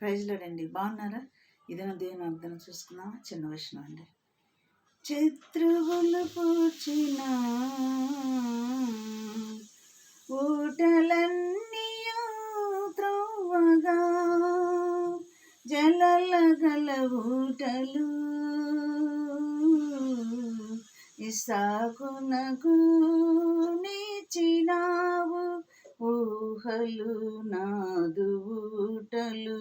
ప్రైజ్లాడండి. బాగున్నారా? ఇదేనా దేవుని వాగ్దానం చూసుకుందామా? చిన్న విషయం అండి. శత్రువులు పూచిన ఊటలన్నీయు త్రోవగా జలల గల ఊటలు ఇస్సాకునకు నీచినావు. ఊహలు నాదు ఊటలు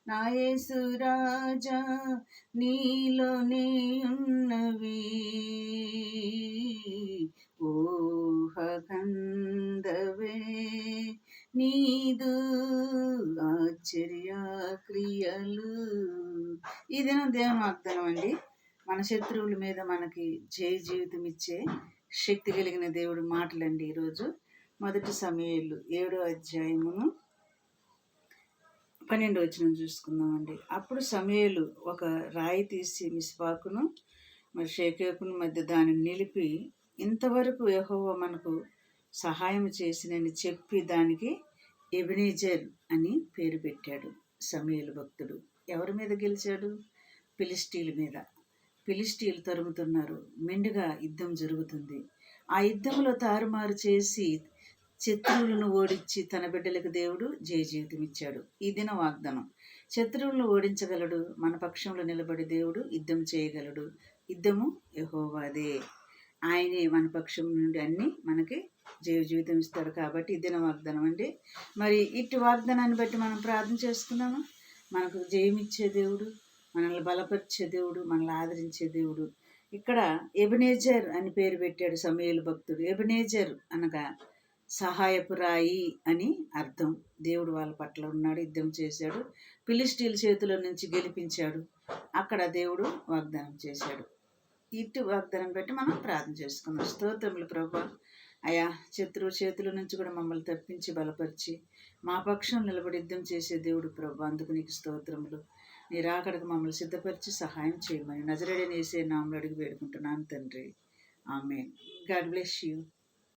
నా యేసు రాజా నీలోనే ఉన్నవి. ఊహకందవే నీదు ఆశ్చర్య క్రియలు. ఈ దినం దేవుని వాగ్దానం అండి. మన శత్రువుల మీద మనకి జయ జీవితం ఇచ్చే శక్తి కలిగిన దేవుడి మాటలండి. ఈరోజు 1 సమూయేలు 7వ అధ్యాయమును 12వ వచనం చూసుకుందామండి. అప్పుడు సమూయేలు ఒక రాయి తీసి మిస్పాకును మరి షేకేకును మధ్య దానిని నిలిపి, ఇంతవరకు యెహోవా మనకు సహాయం చేసినని చెప్పి దానికి ఎబెనెజర్ అని పేరు పెట్టాడు. సమూయేలు భక్తుడు ఎవరి మీద గెలిచాడు? ఫిలిష్తీయుల మీద. ఫిలిష్తీయులు తరుముతున్నారు. మెండుగా యుద్ధం జరుగుతుంది. ఆ యుద్ధంలో తారుమారు చేసి శత్రువులను ఓడించి తన బిడ్డలకు దేవుడు జయ జీవితం ఇచ్చాడు. ఈ దిన వాగ్దానం. శత్రువులను ఓడించగలడు. మన పక్షంలో నిలబడి దేవుడు యుద్ధం చేయగలడు. యుద్ధము యెహోవాదే. ఆయనే మన పక్షం నుండి అన్ని మనకి జయ జీవితం ఇస్తాడు. కాబట్టి ఈ దిన వాగ్దానం అండి. మరి ఇటు వాగ్దానాన్ని బట్టి మనం ప్రార్థన చేసుకున్నాము. మనకు జయమిచ్చే దేవుడు, మనల్ని బలపరిచే దేవుడు, మనల్ని ఆదరించే దేవుడు. ఇక్కడ ఎబెనెజర్ అని పేరు పెట్టాడు సమూయేలు భక్తుడు. ఎబెనెజర్ అనగా సహాయపు రాయి అని అర్థం. దేవుడు వాళ్ళ పట్ల ఉన్నాడు, యుద్ధం చేశాడు, ఫిలిష్తీయుల చేతిలో నుంచి గెలిపించాడు. అక్కడ దేవుడు వాగ్దానం చేశాడు. ఇటు వాగ్దానం బట్టి మనం ప్రార్థన చేసుకున్నాం. స్తోత్రములు ప్రభువా. అయా, శత్రువు చేతుల నుంచి కూడా మమ్మల్ని తప్పించి బలపరిచి మా పక్షం నిలబడి యుద్ధం చేసే దేవుడు ప్రభు, అందుకు నీకు స్తోత్రములు. నీ రాకడకు మమ్మల్ని సిద్ధపరిచి సహాయం చేయమని నజరేయుడైన యేసయ్య నామములో అడిగి వేడుకుంటున్నాను తండ్రి. ఆమేన్. God bless you.